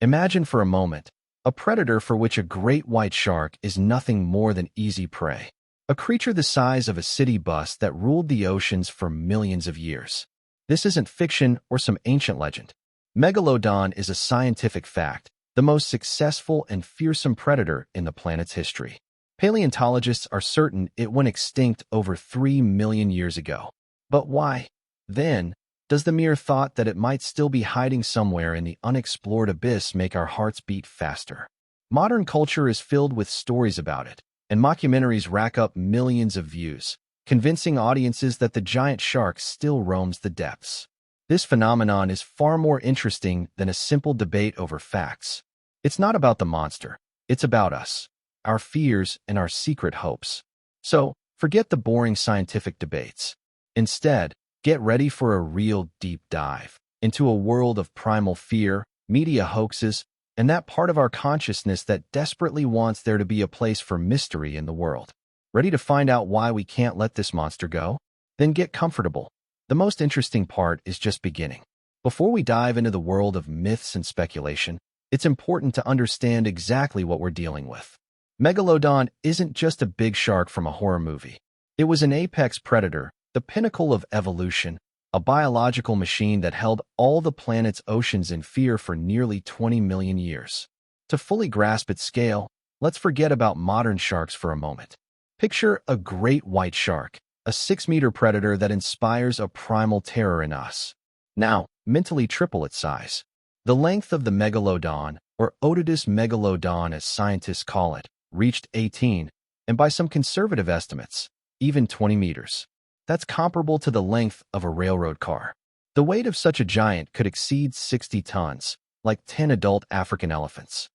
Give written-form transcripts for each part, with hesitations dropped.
Imagine for a moment a predator for which a great white shark is nothing more than easy prey. A creature the size of a city bus that ruled the oceans for millions of years. This isn't fiction or some ancient legend. Megalodon is a scientific fact, the most successful and fearsome predator in the planet's history. Paleontologists are certain it went extinct over 3 million years ago. But why? Then, does the mere thought that it might still be hiding somewhere in the unexplored abyss make our hearts beat faster? Modern culture is filled with stories about it, and mockumentaries rack up millions of views, convincing audiences that the giant shark still roams the depths. This phenomenon is far more interesting than a simple debate over facts. It's not about the monster, it's about us, our fears, and our secret hopes. So, forget the boring scientific debates. Instead, get ready for a real deep dive into a world of primal fear, media hoaxes, and that part of our consciousness that desperately wants there to be a place for mystery in the world. Ready to find out why we can't let this monster go? Then get comfortable. The most interesting part is just beginning. Before we dive into the world of myths and speculation, it's important to understand exactly what we're dealing with. Megalodon isn't just a big shark from a horror movie. It was an apex predator, the pinnacle of evolution, a biological machine that held all the planet's oceans in fear for nearly 20 million years. To fully grasp its scale, let's forget about modern sharks for a moment. Picture a great white shark, a 6-meter predator that inspires a primal terror in us. Now, mentally triple its size. The length of the Megalodon, or Otodus megalodon as scientists call it, reached 18, and by some conservative estimates, even 20 meters. That's comparable to the length of a railroad car. The weight of such a giant could exceed 60 tons, like 10 adult African elephants.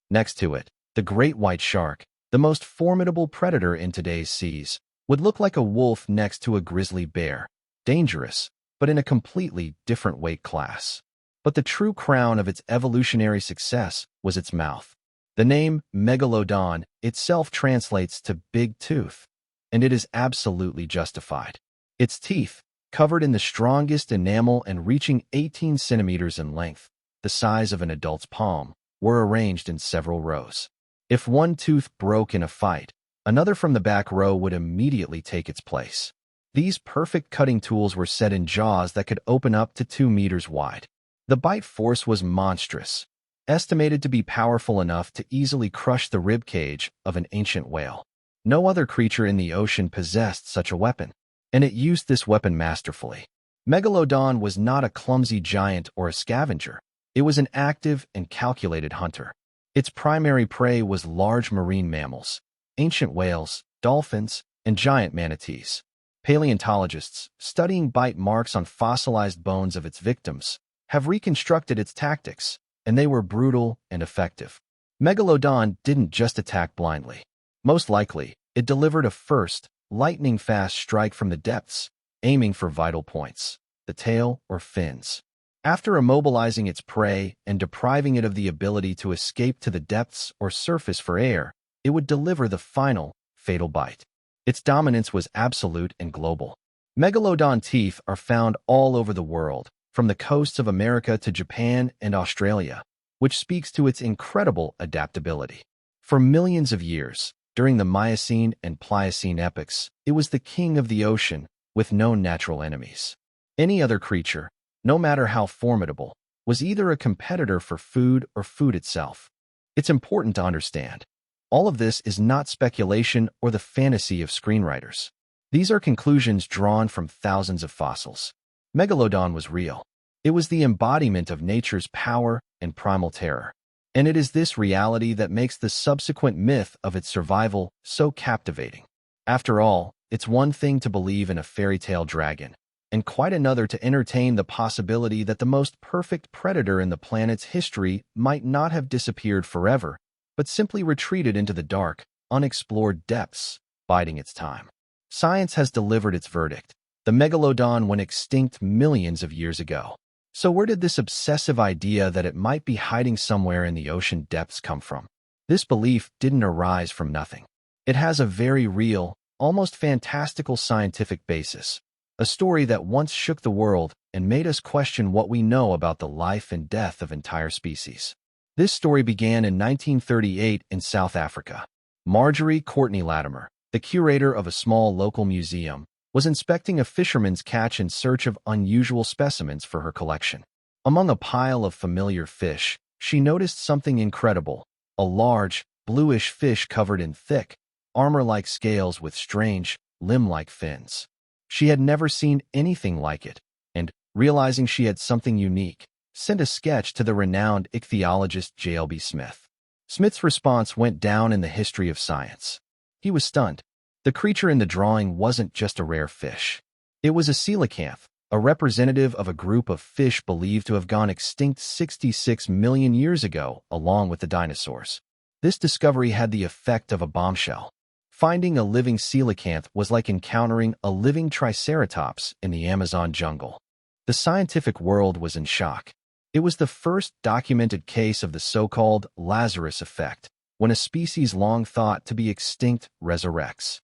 Next to it, the great white shark, the most formidable predator in today's seas, would look like a wolf next to a grizzly bear. Dangerous, but in a completely different weight class. But the true crown of its evolutionary success was its mouth. The name Megalodon itself translates to big tooth, and it is absolutely justified. Its teeth, covered in the strongest enamel and reaching 18 centimeters in length, the size of an adult's palm, were arranged in several rows. If one tooth broke in a fight, another from the back row would immediately take its place. These perfect cutting tools were set in jaws that could open up to 2 meters wide. The bite force was monstrous, estimated to be powerful enough to easily crush the rib cage of an ancient whale. No other creature in the ocean possessed such a weapon, and it used this weapon masterfully. Megalodon was not a clumsy giant or a scavenger. It was an active and calculated hunter. Its primary prey was large marine mammals, ancient whales, dolphins, and giant manatees. Paleontologists, studying bite marks on fossilized bones of its victims, have reconstructed its tactics, and they were brutal and effective. Megalodon didn't just attack blindly. Most likely, it delivered a first, lightning-fast strike from the depths, aiming for vital points, the tail or fins. After immobilizing its prey and depriving it of the ability to escape to the depths or surface for air, it would deliver the final, fatal bite. Its dominance was absolute and global. Megalodon teeth are found all over the world, from the coasts of America to Japan and Australia, which speaks to its incredible adaptability. For millions of years, during the Miocene and Pliocene epochs, it was the king of the ocean, with no natural enemies. Any other creature, no matter how formidable, was either a competitor for food or food itself. It's important to understand. All of this is not speculation or the fantasy of screenwriters. These are conclusions drawn from thousands of fossils. Megalodon was real. It was the embodiment of nature's power and primal terror. And it is this reality that makes the subsequent myth of its survival so captivating. After all, it's one thing to believe in a fairy tale dragon, and quite another to entertain the possibility that the most perfect predator in the planet's history might not have disappeared forever, but simply retreated into the dark, unexplored depths, biding its time. Science has delivered its verdict. The Megalodon went extinct millions of years ago. So where did this obsessive idea that it might be hiding somewhere in the ocean depths come from? This belief didn't arise from nothing. It has a very real, almost fantastical scientific basis, a story that once shook the world and made us question what we know about the life and death of entire species. This story began in 1938 in South Africa. Marjorie Courtney Latimer, the curator of a small local museum, was inspecting a fisherman's catch in search of unusual specimens for her collection. Among a pile of familiar fish, she noticed something incredible: a large, bluish fish covered in thick, armor-like scales with strange, limb-like fins. She had never seen anything like it, and, realizing she had something unique, sent a sketch to the renowned ichthyologist J.L.B. Smith. Smith's response went down in the history of science. He was stunned. The creature in the drawing wasn't just a rare fish. It was a coelacanth, a representative of a group of fish believed to have gone extinct 66 million years ago, along with the dinosaurs. This discovery had the effect of a bombshell. Finding a living coelacanth was like encountering a living triceratops in the Amazon jungle. The scientific world was in shock. It was the first documented case of the so-called Lazarus effect, when a species long thought to be extinct resurrects.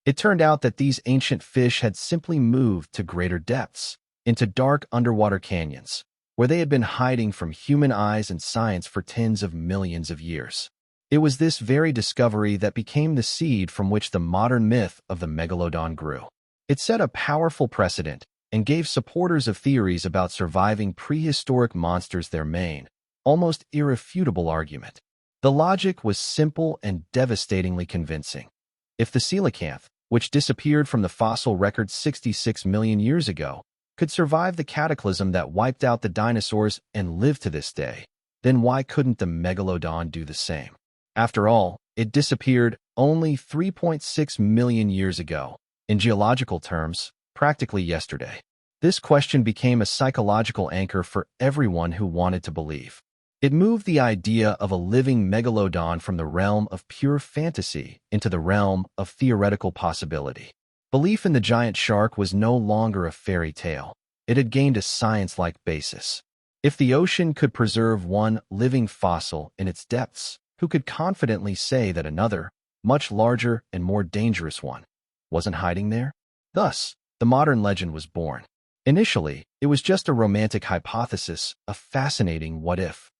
It turned out that these ancient fish had simply moved to greater depths, into dark underwater canyons, where they had been hiding from human eyes and science for tens of millions of years. It was this very discovery that became the seed from which the modern myth of the Megalodon grew. It set a powerful precedent and gave supporters of theories about surviving prehistoric monsters their main, almost irrefutable argument. The logic was simple and devastatingly convincing. If the coelacanth, which disappeared from the fossil record 66 million years ago, could survive the cataclysm that wiped out the dinosaurs and live to this day, then why couldn't the Megalodon do the same? After all, it disappeared only 3.6 million years ago. In geological terms, practically yesterday. This question became a psychological anchor for everyone who wanted to believe. It moved the idea of a living megalodon from the realm of pure fantasy into the realm of theoretical possibility. Belief in the giant shark was no longer a fairy tale. It had gained a science-like basis. If the ocean could preserve one living fossil in its depths, who could confidently say that another, much larger and more dangerous one, wasn't hiding there? Thus, the modern legend was born. Initially, it was just a romantic hypothesis, a fascinating what-if.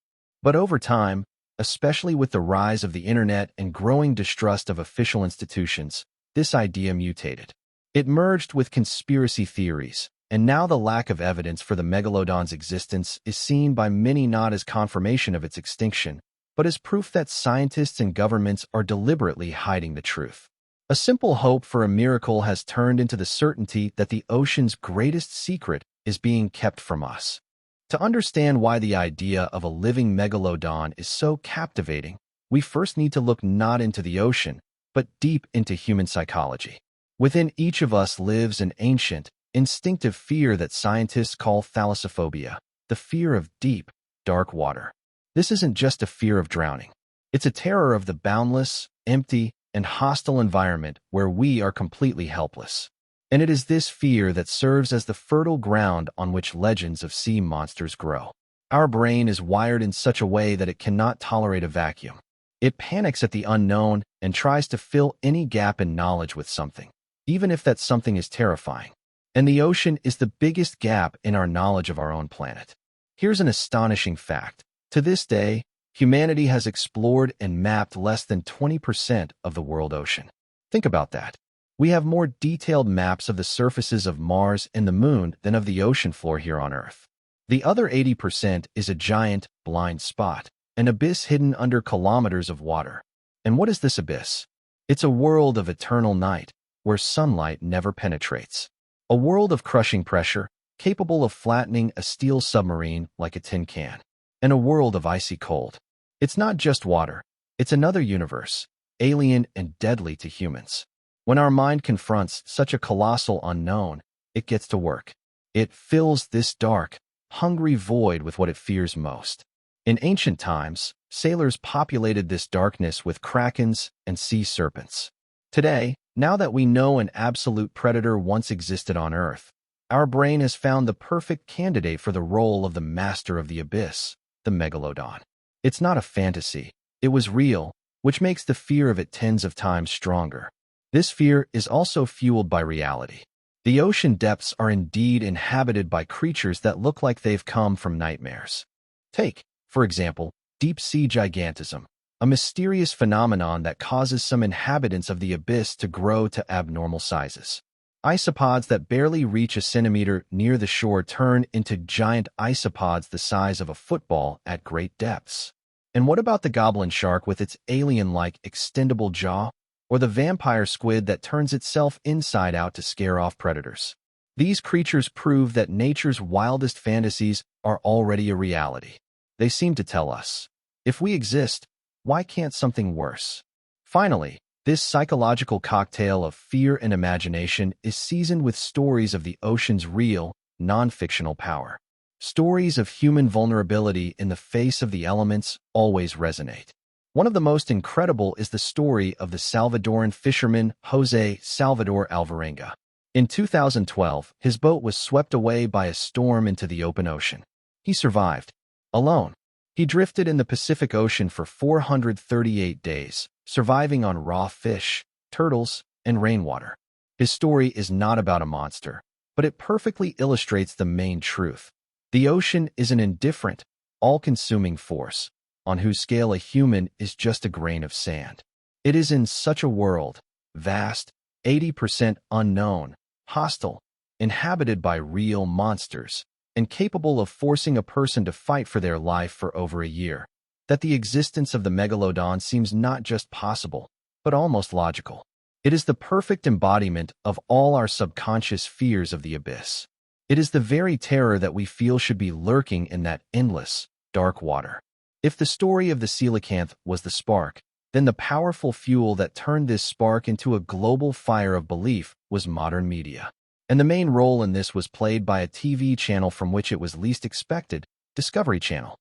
But over time, especially with the rise of the internet and growing distrust of official institutions, this idea mutated. It merged with conspiracy theories, and now the lack of evidence for the megalodon's existence is seen by many not as confirmation of its extinction, but as proof that scientists and governments are deliberately hiding the truth. A simple hope for a miracle has turned into the certainty that the ocean's greatest secret is being kept from us. To understand why the idea of a living megalodon is so captivating, we first need to look not into the ocean, but deep into human psychology. Within each of us lives an ancient, instinctive fear that scientists call thalassophobia, the fear of deep, dark water. This isn't just a fear of drowning. It's a terror of the boundless, empty, and hostile environment where we are completely helpless. And it is this fear that serves as the fertile ground on which legends of sea monsters grow. Our brain is wired in such a way that it cannot tolerate a vacuum. It panics at the unknown and tries to fill any gap in knowledge with something, even if that something is terrifying. And the ocean is the biggest gap in our knowledge of our own planet. Here's an astonishing fact. To this day, humanity has explored and mapped less than 20% of the world ocean. Think about that. We have more detailed maps of the surfaces of Mars and the Moon than of the ocean floor here on Earth. The other 80% is a giant, blind spot, an abyss hidden under kilometers of water. And what is this abyss? It's a world of eternal night, where sunlight never penetrates. A world of crushing pressure, capable of flattening a steel submarine like a tin can. And a world of icy cold. It's not just water. It's another universe, alien and deadly to humans. When our mind confronts such a colossal unknown, it gets to work. It fills this dark, hungry void with what it fears most. In ancient times, sailors populated this darkness with krakens and sea serpents. Today, now that we know an absolute predator once existed on Earth, our brain has found the perfect candidate for the role of the master of the abyss, the Megalodon. It's not a fantasy. It was real, which makes the fear of it tens of times stronger. This fear is also fueled by reality. The ocean depths are indeed inhabited by creatures that look like they've come from nightmares. Take, for example, Deep-sea gigantism, a mysterious phenomenon that causes some inhabitants of the abyss to grow to abnormal sizes. Isopods that barely reach a centimeter near the shore turn into giant isopods the size of a football at great depths. And what about the goblin shark with its alien-like extendable jaw? Or the vampire squid that turns itself inside out to scare off predators? These creatures prove that nature's wildest fantasies are already a reality. They seem to tell us, if we exist, why can't something worse? Finally, this psychological cocktail of fear and imagination is seasoned with stories of the ocean's real, non-fictional power. Stories of human vulnerability in the face of the elements always resonate. One of the most incredible is the story of the Salvadoran fisherman José Salvador Alvarenga. In 2012, his boat was swept away by a storm into the open ocean. He survived. Alone. He drifted in the Pacific Ocean for 438 days, surviving on raw fish, turtles, and rainwater. His story is not about a monster, but it perfectly illustrates the main truth. The ocean is an indifferent, all-consuming force, on whose scale a human is just a grain of sand. It is in such a world, vast, 80% unknown, hostile, inhabited by real monsters, and capable of forcing a person to fight for their life for over a year, that the existence of the Megalodon seems not just possible, but almost logical. It is the perfect embodiment of all our subconscious fears of the abyss. It is the very terror that we feel should be lurking in that endless, dark water. If the story of the coelacanth was the spark, then the powerful fuel that turned this spark into a global fire of belief was modern media. And the main role in this was played by a TV channel from which it was least expected, Discovery Channel.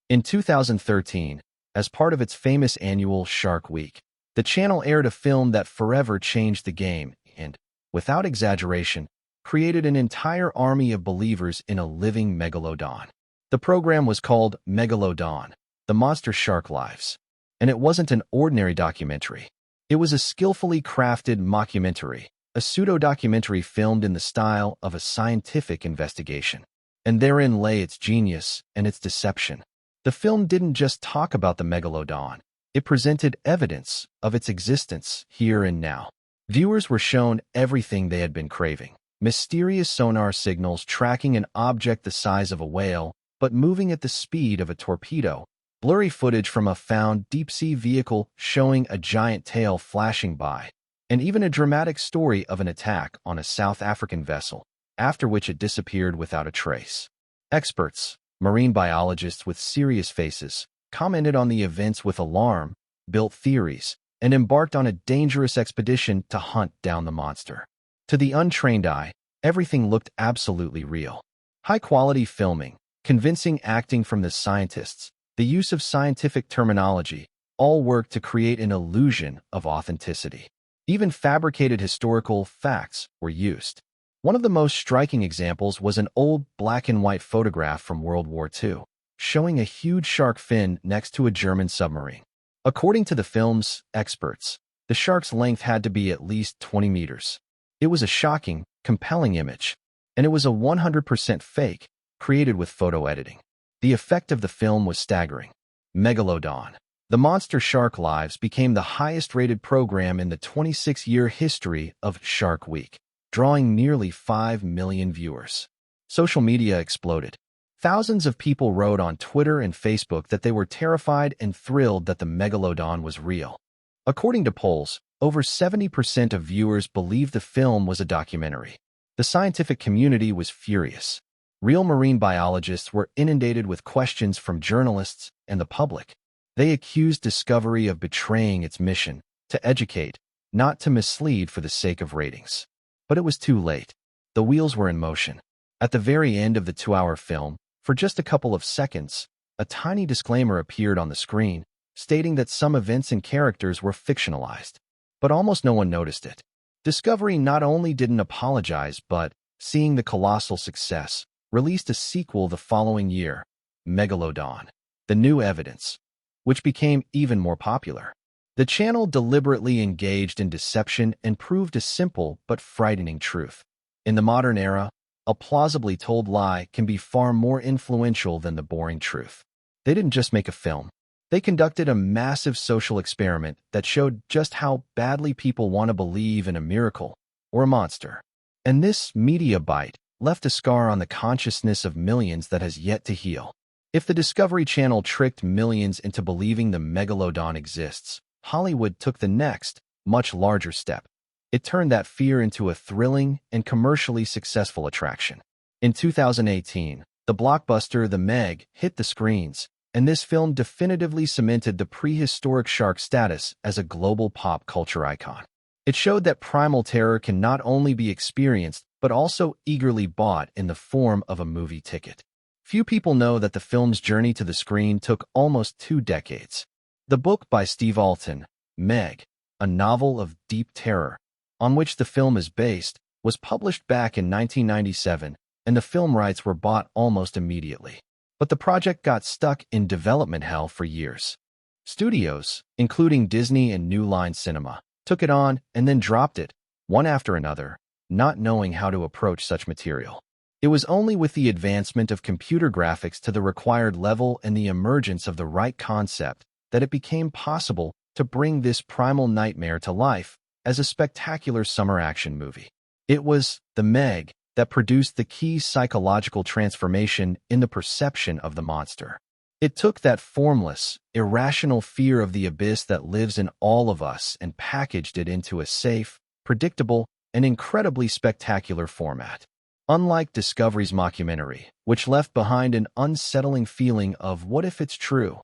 In 2013, as part of its famous annual Shark Week, the channel aired a film that forever changed the game and, without exaggeration, created an entire army of believers in a living megalodon. The program was called Megalodon, The Monster Shark Lives. And it wasn't an ordinary documentary. It was a skillfully crafted mockumentary, a pseudo-documentary filmed in the style of a scientific investigation. And therein lay its genius and its deception. The film didn't just talk about the Megalodon. It presented evidence of its existence here and now. Viewers were shown everything they had been craving. Mysterious sonar signals tracking an object the size of a whale, but moving at the speed of a torpedo. Blurry footage from a found deep-sea vehicle showing a giant tail flashing by. And even a dramatic story of an attack on a South African vessel, after which it disappeared without a trace. Experts, marine biologists with serious faces, commented on the events with alarm, built theories, and embarked on a dangerous expedition to hunt down the monster. To the untrained eye, everything looked absolutely real. High-quality filming, convincing acting from the scientists, the use of scientific terminology, all worked to create an illusion of authenticity. Even fabricated historical facts were used. One of the most striking examples was an old black-and-white photograph from World War II, showing a huge shark fin next to a German submarine. According to the film's experts, the shark's length had to be at least 20 meters. It was a shocking, compelling image, and it was a 100% fake, created with photo editing. The effect of the film was staggering. Megalodon, The Monster Shark Lives became the highest-rated program in the 26-year history of Shark Week, drawing nearly 5 million viewers. Social media exploded. Thousands of people wrote on Twitter and Facebook that they were terrified and thrilled that the Megalodon was real. According to polls, over 70% of viewers believed the film was a documentary. The scientific community was furious. Real marine biologists were inundated with questions from journalists and the public. They accused Discovery of betraying its mission, to educate, not to mislead for the sake of ratings. But it was too late. The wheels were in motion. At the very end of the 2-hour film, for just a couple of seconds, a tiny disclaimer appeared on the screen, stating that some events and characters were fictionalized. But almost no one noticed it. Discovery not only didn't apologize, but, seeing the colossal success, released a sequel the following year, Megalodon, The New Evidence, which became even more popular. The channel deliberately engaged in deception and proved a simple but frightening truth. In the modern era, a plausibly told lie can be far more influential than the boring truth. They didn't just make a film. They conducted a massive social experiment that showed just how badly people want to believe in a miracle or a monster. And this media bite left a scar on the consciousness of millions that has yet to heal. If the Discovery Channel tricked millions into believing the Megalodon exists, Hollywood took the next, much larger step. It turned that fear into a thrilling and commercially successful attraction. In 2018, the blockbuster The Meg hit the screens, and this film definitively cemented the prehistoric shark status as a global pop culture icon. It showed that primal terror can not only be experienced, but also eagerly bought in the form of a movie ticket. Few people know that the film's journey to the screen took almost 2 decades. The book by Steve Alton, Meg, a novel of deep terror, on which the film is based, was published back in 1997, and the film rights were bought almost immediately. But the project got stuck in development hell for years. Studios, including Disney and New Line Cinema, took it on and then dropped it, one after another, not knowing how to approach such material. It was only with the advancement of computer graphics to the required level and the emergence of the right concept that it became possible to bring this primal nightmare to life as a spectacular summer action movie. It was The Meg that produced the key psychological transformation in the perception of the monster. It took that formless, irrational fear of the abyss that lives in all of us and packaged it into a safe, predictable, and incredibly spectacular format. Unlike Discovery's mockumentary, which left behind an unsettling feeling of what if it's true,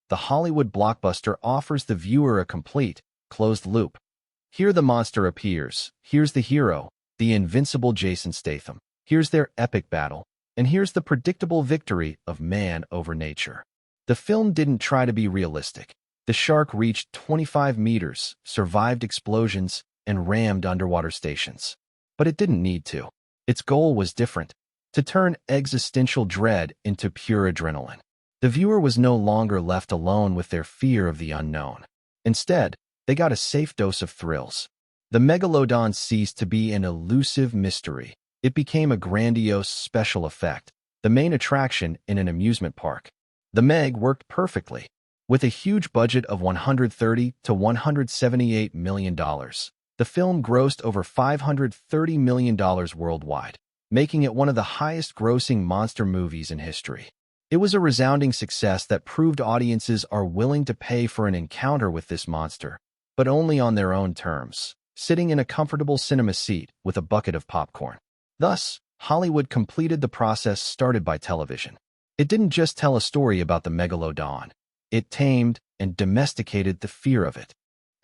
the Hollywood blockbuster offers the viewer a complete, closed loop. Here the monster appears, here's the hero, the invincible Jason Statham, here's their epic battle, and here's the predictable victory of man over nature. The film didn't try to be realistic. The shark reached 25 meters, survived explosions, and rammed underwater stations. But it didn't need to. Its goal was different, to turn existential dread into pure adrenaline. The viewer was no longer left alone with their fear of the unknown. Instead, they got a safe dose of thrills. The Megalodon ceased to be an elusive mystery. It became a grandiose special effect, the main attraction in an amusement park. The Meg worked perfectly. With a huge budget of $130 to $178 million, the film grossed over $530 million worldwide, making it one of the highest-grossing monster movies in history. It was a resounding success that proved audiences are willing to pay for an encounter with this monster, but only on their own terms, sitting in a comfortable cinema seat with a bucket of popcorn. Thus, Hollywood completed the process started by television. It didn't just tell a story about the Megalodon. It tamed and domesticated the fear of it.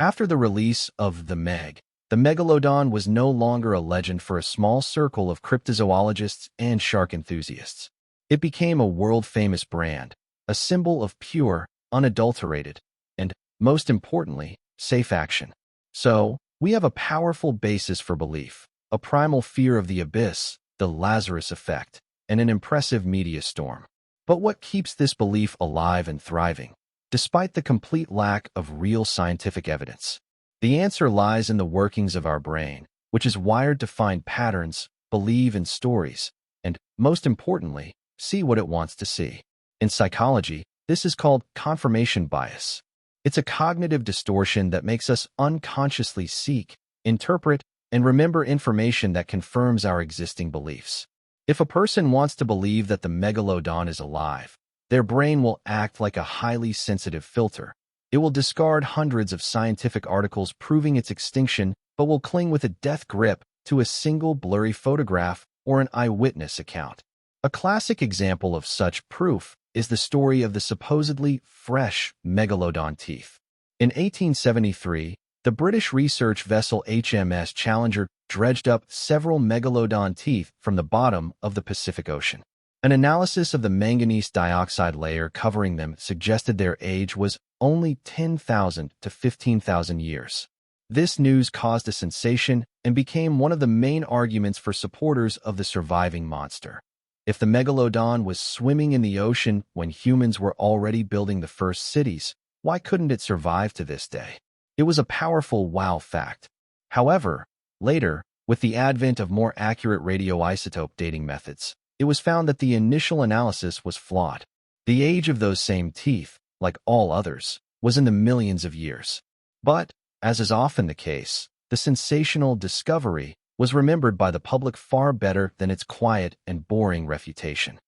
After the release of The Meg, the Megalodon was no longer a legend for a small circle of cryptozoologists and shark enthusiasts. It became a world-famous brand, a symbol of pure, unadulterated, and, most importantly, safe action. So, we have a powerful basis for belief, a primal fear of the abyss, the Lazarus effect, and an impressive media storm. But what keeps this belief alive and thriving, despite the complete lack of real scientific evidence? The answer lies in the workings of our brain, which is wired to find patterns, believe in stories, and, most importantly, see what it wants to see. In psychology, this is called confirmation bias. It's a cognitive distortion that makes us unconsciously seek, interpret, and remember information that confirms our existing beliefs. If a person wants to believe that the Megalodon is alive, their brain will act like a highly sensitive filter. It will discard hundreds of scientific articles proving its extinction, but will cling with a death grip to a single blurry photograph or an eyewitness account. A classic example of such proof is the story of the supposedly fresh Megalodon teeth. In 1873, the British research vessel HMS Challenger dredged up several Megalodon teeth from the bottom of the Pacific Ocean. An analysis of the manganese dioxide layer covering them suggested their age was only 10,000 to 15,000 years. This news caused a sensation and became one of the main arguments for supporters of the surviving monster. If the Megalodon was swimming in the ocean when humans were already building the first cities, why couldn't it survive to this day? It was a powerful wow fact. However, later, with the advent of more accurate radioisotope dating methods, it was found that the initial analysis was flawed. The age of those same teeth, like all others, was in the millions of years. But, as is often the case, the sensational discovery was remembered by the public far better than its quiet and boring refutation.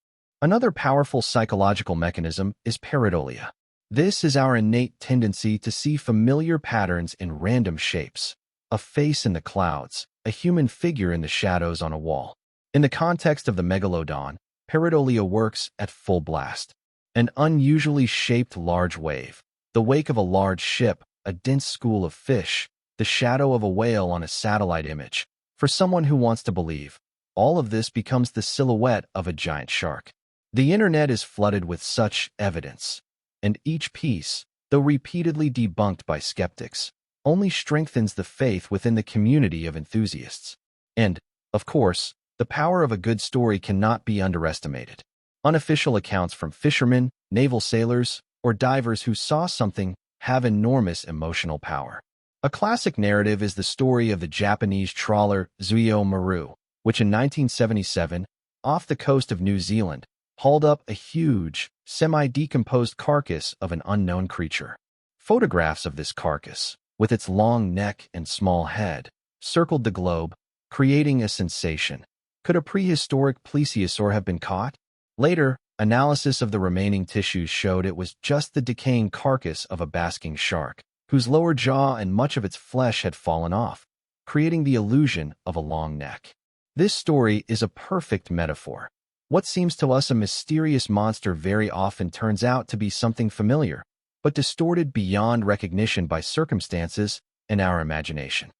Another powerful psychological mechanism is pareidolia. This is our innate tendency to see familiar patterns in random shapes: a face in the clouds, a human figure in the shadows on a wall. In the context of the Megalodon, pareidolia works at full blast. An unusually shaped large wave, the wake of a large ship, a dense school of fish, the shadow of a whale on a satellite image. For someone who wants to believe, all of this becomes the silhouette of a giant shark. The internet is flooded with such evidence, and each piece, though repeatedly debunked by skeptics, only strengthens the faith within the community of enthusiasts. And, of course, the power of a good story cannot be underestimated. Unofficial accounts from fishermen, naval sailors, or divers who saw something have enormous emotional power. A classic narrative is the story of the Japanese trawler Zuio Maru, which in 1977, off the coast of New Zealand, hauled up a huge, semi-decomposed carcass of an unknown creature. Photographs of this carcass, with its long neck and small head, circled the globe, creating a sensation. Could a prehistoric plesiosaur have been caught? Later, analysis of the remaining tissues showed it was just the decaying carcass of a basking shark, whose lower jaw and much of its flesh had fallen off, creating the illusion of a long neck. This story is a perfect metaphor. What seems to us a mysterious monster very often turns out to be something familiar, but distorted beyond recognition by circumstances and our imagination.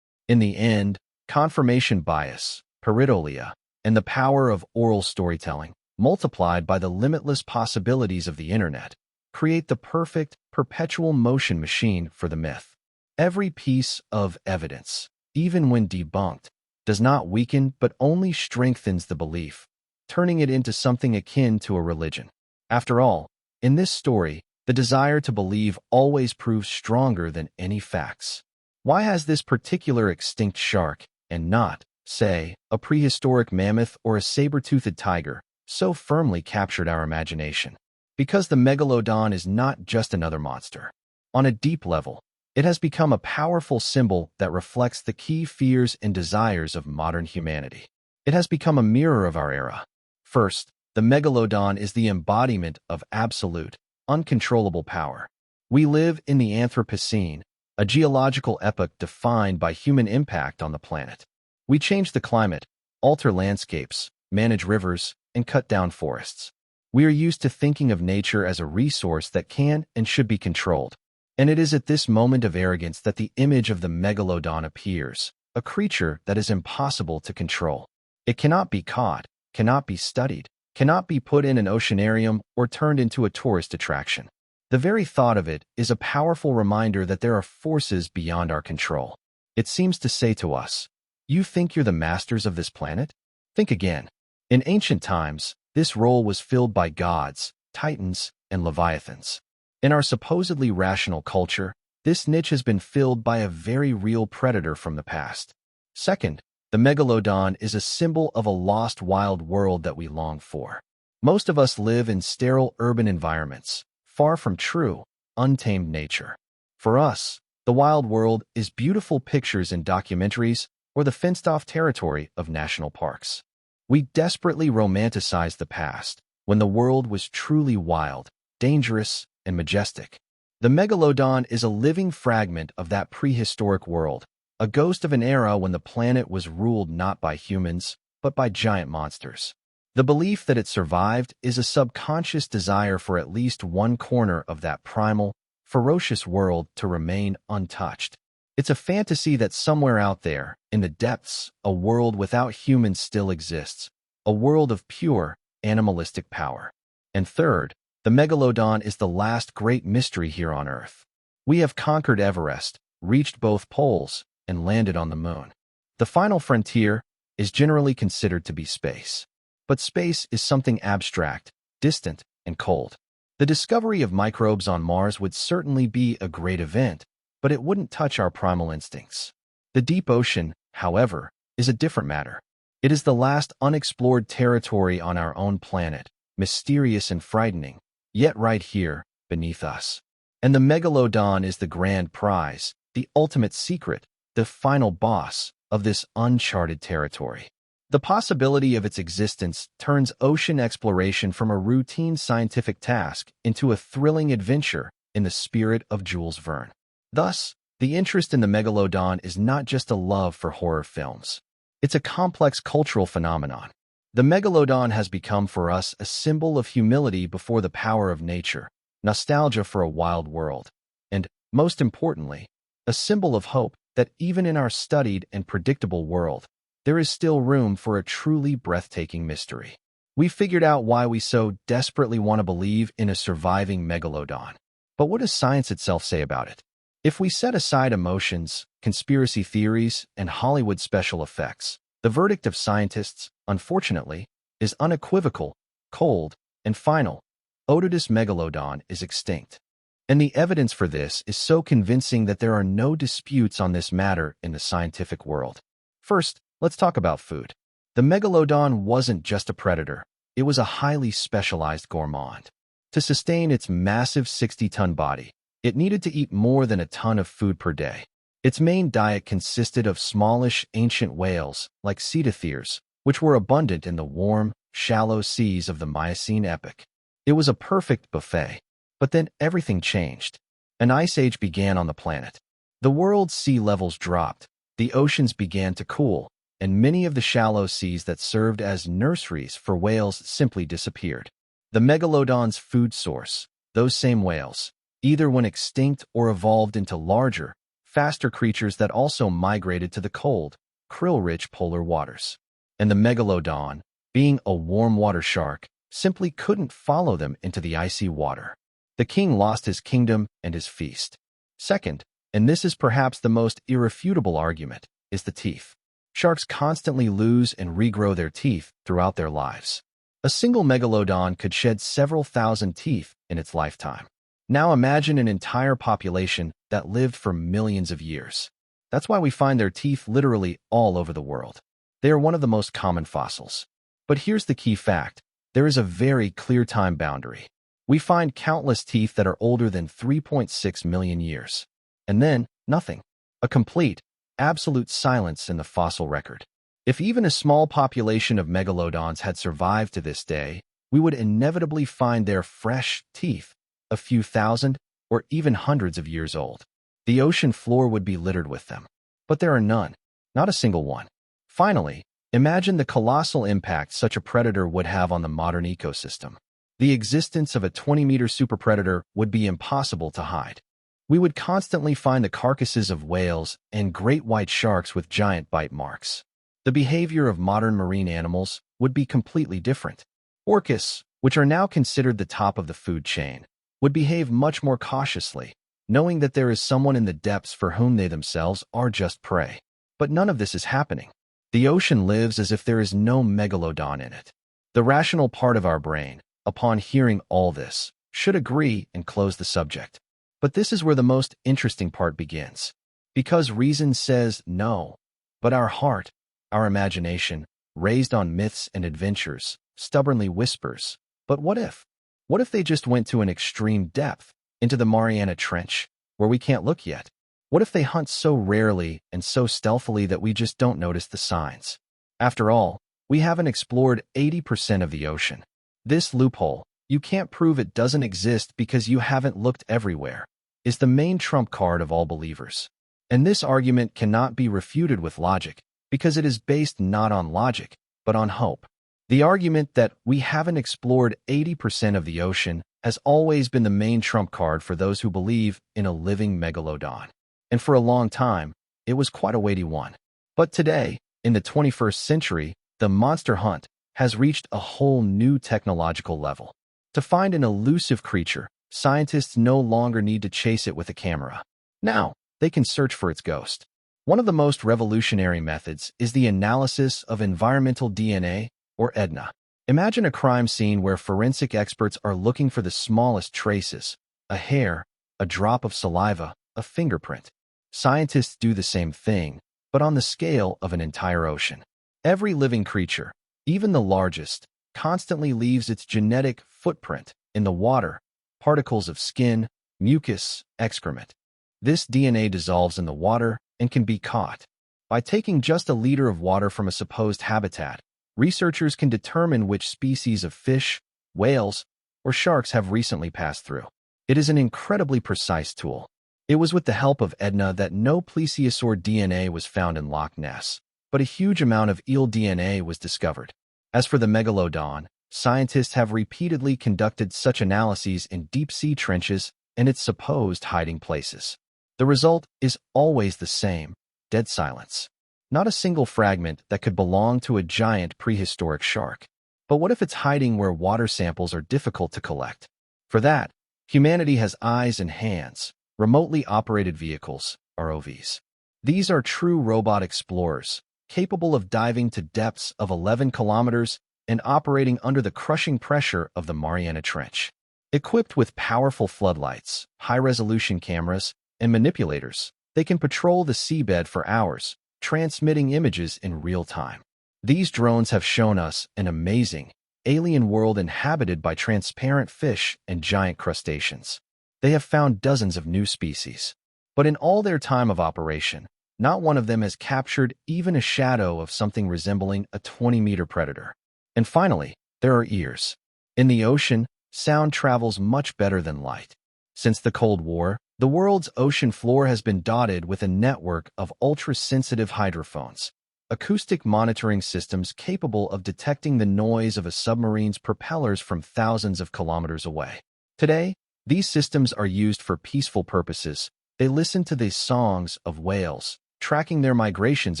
In the end, confirmation bias, pareidolia, and the power of oral storytelling, multiplied by the limitless possibilities of the internet, create the perfect, perpetual motion machine for the myth. Every piece of evidence, even when debunked, does not weaken but only strengthens the belief, turning it into something akin to a religion. After all, in this story, the desire to believe always proves stronger than any facts. Why has this particular extinct shark, and not, say, a prehistoric mammoth or a saber-toothed tiger, so firmly captured our imagination? Because the Megalodon is not just another monster. On a deep level, it has become a powerful symbol that reflects the key fears and desires of modern humanity. It has become a mirror of our era. First, the Megalodon is the embodiment of absolute, uncontrollable power. We live in the Anthropocene, a geological epoch defined by human impact on the planet. We change the climate, alter landscapes, manage rivers, and cut down forests. We are used to thinking of nature as a resource that can and should be controlled. And it is at this moment of arrogance that the image of the Megalodon appears, a creature that is impossible to control. It cannot be caught, cannot be studied, cannot be put in an oceanarium or turned into a tourist attraction. The very thought of it is a powerful reminder that there are forces beyond our control. It seems to say to us, "You think you're the masters of this planet? Think again." In ancient times, this role was filled by gods, titans, and leviathans. In our supposedly rational culture, this niche has been filled by a very real predator from the past. Second, the Megalodon is a symbol of a lost wild world that we long for. Most of us live in sterile urban environments, far from true, untamed nature. For us, the wild world is beautiful pictures in documentaries or the fenced-off territory of national parks. We desperately romanticize the past, when the world was truly wild, dangerous, and majestic. The Megalodon is a living fragment of that prehistoric world, a ghost of an era when the planet was ruled not by humans, but by giant monsters. The belief that it survived is a subconscious desire for at least one corner of that primal, ferocious world to remain untouched. It's a fantasy that somewhere out there, in the depths, a world without humans still exists, a world of pure, animalistic power. And third, the Megalodon is the last great mystery here on Earth. We have conquered Everest, reached both poles, and landed on the moon. The final frontier is generally considered to be space. But space is something abstract, distant, and cold. The discovery of microbes on Mars would certainly be a great event, but it wouldn't touch our primal instincts. The deep ocean, however, is a different matter. It is the last unexplored territory on our own planet, mysterious and frightening. Yet right here, beneath us. And the Megalodon is the grand prize, the ultimate secret, the final boss of this uncharted territory. The possibility of its existence turns ocean exploration from a routine scientific task into a thrilling adventure in the spirit of Jules Verne. Thus, the interest in the Megalodon is not just a love for horror films. It's a complex cultural phenomenon. The Megalodon has become for us a symbol of humility before the power of nature, nostalgia for a wild world, and, most importantly, a symbol of hope that even in our studied and predictable world, there is still room for a truly breathtaking mystery. We figured out why we so desperately want to believe in a surviving Megalodon. But what does science itself say about it? If we set aside emotions, conspiracy theories, and Hollywood special effects, the verdict of scientists, unfortunately, is unequivocal, cold, and final. Otodus Megalodon is extinct. And the evidence for this is so convincing that there are no disputes on this matter in the scientific world. First, let's talk about food. The Megalodon wasn't just a predator. It was a highly specialized gourmand. To sustain its massive 60-ton body, it needed to eat more than a ton of food per day. Its main diet consisted of smallish ancient whales like cetatheres, which were abundant in the warm, shallow seas of the Miocene epoch. It was a perfect buffet. But then everything changed. An ice age began on the planet. The world's sea levels dropped, the oceans began to cool, and many of the shallow seas that served as nurseries for whales simply disappeared. The Megalodon's food source, those same whales, either went extinct or evolved into larger, faster creatures that also migrated to the cold, krill-rich polar waters. And the Megalodon, being a warm water shark, simply couldn't follow them into the icy water. The king lost his kingdom and his feast. Second, and this is perhaps the most irrefutable argument, is the teeth. Sharks constantly lose and regrow their teeth throughout their lives. A single Megalodon could shed several thousand teeth in its lifetime. Now imagine an entire population that lived for millions of years. That's why we find their teeth literally all over the world. They are one of the most common fossils. But here's the key fact. There is a very clear time boundary. We find countless teeth that are older than 3.6 million years. And then, nothing. A complete, absolute silence in the fossil record. If even a small population of megalodons had survived to this day, we would inevitably find their fresh teeth, a few thousand or even hundreds of years old. The ocean floor would be littered with them. But there are none, not a single one. Finally, imagine the colossal impact such a predator would have on the modern ecosystem. The existence of a 20-meter superpredator would be impossible to hide. We would constantly find the carcasses of whales and great white sharks with giant bite marks. The behavior of modern marine animals would be completely different. Orcas, which are now considered the top of the food chain, would behave much more cautiously, knowing that there is someone in the depths for whom they themselves are just prey. But none of this is happening. The ocean lives as if there is no megalodon in it. The rational part of our brain, upon hearing all this, should agree and close the subject. But this is where the most interesting part begins. Because reason says no, but our heart, our imagination, raised on myths and adventures, stubbornly whispers, but what if? What if they just went to an extreme depth, into the Mariana Trench, where we can't look yet? What if they hunt so rarely and so stealthily that we just don't notice the signs? After all, we haven't explored 80% of the ocean. This loophole, you can't prove it doesn't exist because you haven't looked everywhere, is the main trump card of all believers. And this argument cannot be refuted with logic, because it is based not on logic, but on hope. The argument that we haven't explored 80% of the ocean has always been the main trump card for those who believe in a living megalodon. And for a long time, it was quite a weighty one. But today, in the 21st century, the monster hunt has reached a whole new technological level. To find an elusive creature, scientists no longer need to chase it with a camera. Now, they can search for its ghost. One of the most revolutionary methods is the analysis of environmental DNA, or EDNA. Imagine a crime scene where forensic experts are looking for the smallest traces, a hair, a drop of saliva, a fingerprint. Scientists do the same thing, but on the scale of an entire ocean. Every living creature, even the largest, constantly leaves its genetic footprint in the water, particles of skin, mucus, excrement. This DNA dissolves in the water and can be caught. By taking just a liter of water from a supposed habitat, researchers can determine which species of fish, whales, or sharks have recently passed through. It is an incredibly precise tool. It was with the help of Edna that no plesiosaur DNA was found in Loch Ness, but a huge amount of eel DNA was discovered. As for the Megalodon, scientists have repeatedly conducted such analyses in deep-sea trenches and its supposed hiding places. The result is always the same: dead silence. Not a single fragment that could belong to a giant prehistoric shark. But what if it's hiding where water samples are difficult to collect? For that, humanity has eyes and hands, remotely operated vehicles, ROVs. These are true robot explorers, capable of diving to depths of 11 kilometers and operating under the crushing pressure of the Mariana Trench. Equipped with powerful floodlights, high-resolution cameras, and manipulators, they can patrol the seabed for hours, transmitting images in real time. These drones have shown us an amazing, alien world inhabited by transparent fish and giant crustaceans. They have found dozens of new species. But in all their time of operation, not one of them has captured even a shadow of something resembling a 20-meter predator. And finally, there are ears. In the ocean, sound travels much better than light. Since the Cold War, the world's ocean floor has been dotted with a network of ultra-sensitive hydrophones, acoustic monitoring systems capable of detecting the noise of a submarine's propellers from thousands of kilometers away. Today, these systems are used for peaceful purposes. They listen to the songs of whales, tracking their migrations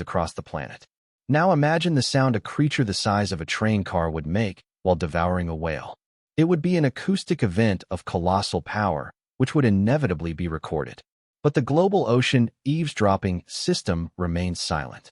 across the planet. Now imagine the sound a creature the size of a train car would make while devouring a whale. It would be an acoustic event of colossal power, which would inevitably be recorded. But the global ocean eavesdropping system remains silent.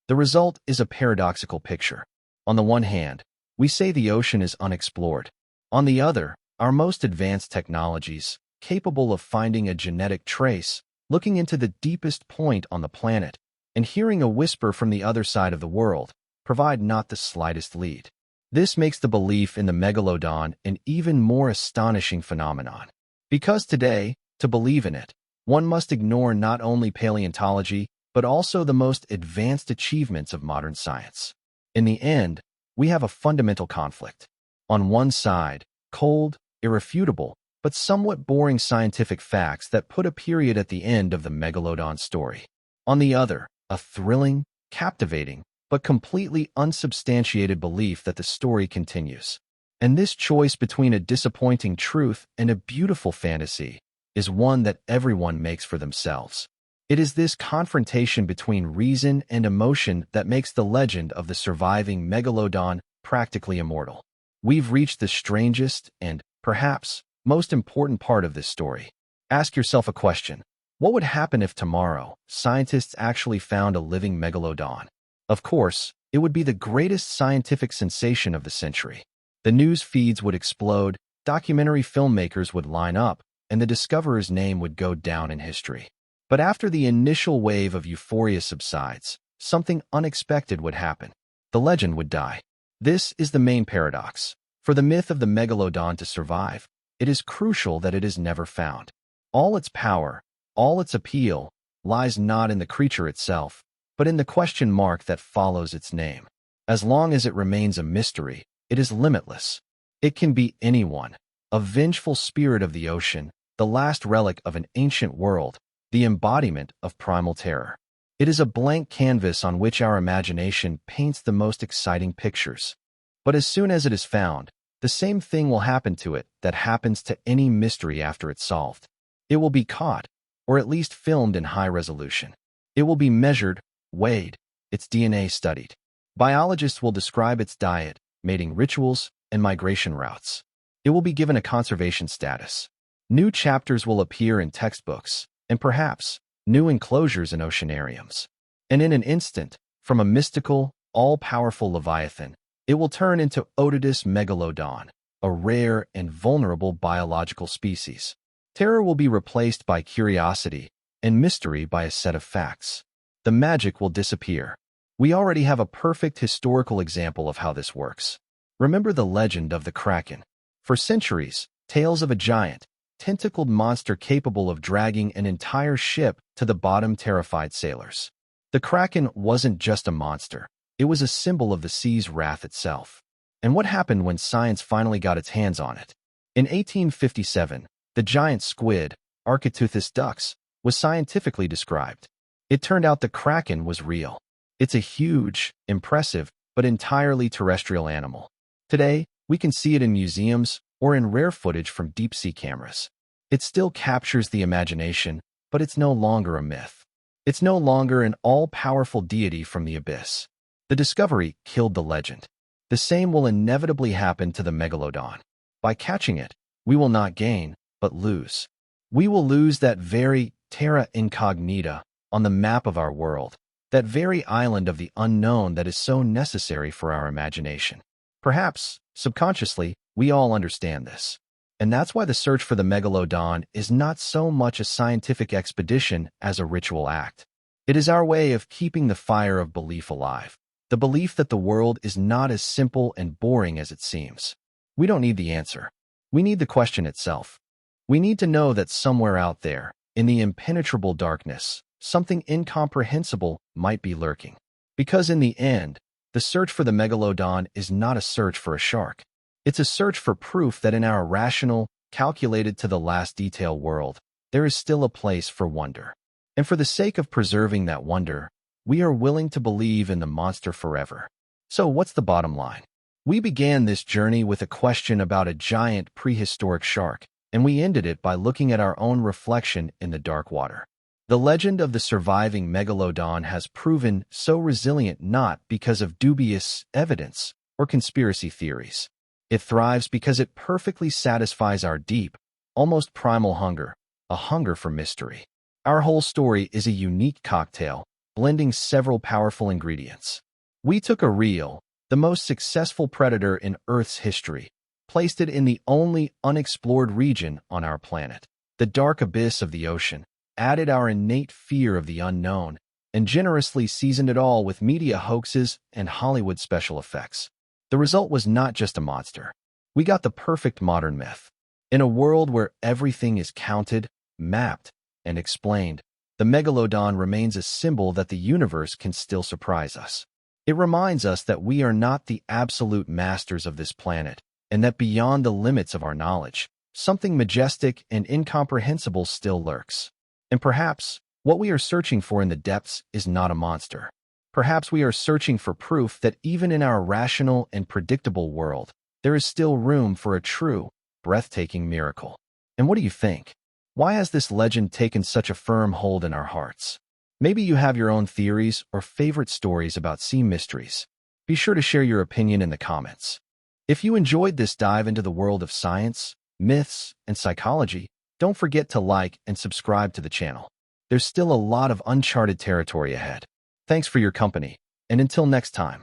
The result is a paradoxical picture. On the one hand, we say the ocean is unexplored. On the other, our most advanced technologies, capable of finding a genetic trace, looking into the deepest point on the planet, and hearing a whisper from the other side of the world, provide not the slightest lead. This makes the belief in the Megalodon an even more astonishing phenomenon. Because today, to believe in it, one must ignore not only paleontology, but also the most advanced achievements of modern science. In the end, we have a fundamental conflict. On one side, cold, irrefutable, but somewhat boring scientific facts that put a period at the end of the Megalodon story. On the other, a thrilling, captivating, but completely unsubstantiated belief that the story continues. And this choice between a disappointing truth and a beautiful fantasy is one that everyone makes for themselves. It is this confrontation between reason and emotion that makes the legend of the surviving Megalodon practically immortal. We've reached the strangest and, perhaps, most important part of this story. Ask yourself a question. What would happen if tomorrow, scientists actually found a living Megalodon? Of course, it would be the greatest scientific sensation of the century. The news feeds would explode, documentary filmmakers would line up, and the discoverer's name would go down in history. But after the initial wave of euphoria subsides, something unexpected would happen. The legend would die. This is the main paradox. For the myth of the Megalodon to survive, it is crucial that it is never found. All its power, all its appeal, lies not in the creature itself, but in the question mark that follows its name. As long as it remains a mystery, it is limitless. It can be anyone, a vengeful spirit of the ocean, the last relic of an ancient world, the embodiment of primal terror. It is a blank canvas on which our imagination paints the most exciting pictures. But as soon as it is found, the same thing will happen to it that happens to any mystery after it's solved. It will be caught, or at least filmed in high resolution. It will be measured, weighed, its DNA studied. Biologists will describe its diet, mating rituals, and migration routes. It will be given a conservation status. New chapters will appear in textbooks, and perhaps new enclosures in oceanariums. And in an instant, from a mystical, all-powerful leviathan, it will turn into Otodus Megalodon, a rare and vulnerable biological species. Terror will be replaced by curiosity, and mystery by a set of facts. The magic will disappear. We already have a perfect historical example of how this works. Remember the legend of the Kraken. For centuries, tales of a giant, tentacled monster capable of dragging an entire ship to the bottom, terrified sailors. The Kraken wasn't just a monster. It was a symbol of the sea's wrath itself. And what happened when science finally got its hands on it? In 1857, the giant squid, Architeuthis dux, was scientifically described. It turned out the Kraken was real. It's a huge, impressive, but entirely terrestrial animal. Today, we can see it in museums or in rare footage from deep-sea cameras. It still captures the imagination, but it's no longer a myth. It's no longer an all-powerful deity from the abyss. The discovery killed the legend. The same will inevitably happen to the Megalodon. By catching it, we will not gain, but lose. We will lose that very terra incognita on the map of our world, that very island of the unknown that is so necessary for our imagination. Perhaps, subconsciously, we all understand this. And that's why the search for the Megalodon is not so much a scientific expedition as a ritual act. It is our way of keeping the fire of belief alive, the belief that the world is not as simple and boring as it seems. We don't need the answer. We need the question itself. We need to know that somewhere out there, in the impenetrable darkness, something incomprehensible might be lurking. Because in the end, the search for the Megalodon is not a search for a shark. It's a search for proof that in our rational, calculated to the last detail world, there is still a place for wonder. And for the sake of preserving that wonder, we are willing to believe in the monster forever. So what's the bottom line? We began this journey with a question about a giant prehistoric shark, and we ended it by looking at our own reflection in the dark water. The legend of the surviving Megalodon has proven so resilient not because of dubious evidence or conspiracy theories. It thrives because it perfectly satisfies our deep, almost primal hunger, a hunger for mystery. Our whole story is a unique cocktail, blending several powerful ingredients. We took a real, the most successful predator in Earth's history, placed it in the only unexplored region on our planet, the dark abyss of the ocean, added our innate fear of the unknown, and generously seasoned it all with media hoaxes and Hollywood special effects. The result was not just a monster. We got the perfect modern myth. In a world where everything is counted, mapped, and explained, the Megalodon remains a symbol that the universe can still surprise us. It reminds us that we are not the absolute masters of this planet, and that beyond the limits of our knowledge, something majestic and incomprehensible still lurks. And perhaps, what we are searching for in the depths is not a monster. Perhaps we are searching for proof that even in our rational and predictable world, there is still room for a true, breathtaking miracle. And what do you think? Why has this legend taken such a firm hold in our hearts? Maybe you have your own theories or favorite stories about sea mysteries. Be sure to share your opinion in the comments. If you enjoyed this dive into the world of science, myths, and psychology, don't forget to like and subscribe to the channel. There's still a lot of uncharted territory ahead. Thanks for your company, and until next time.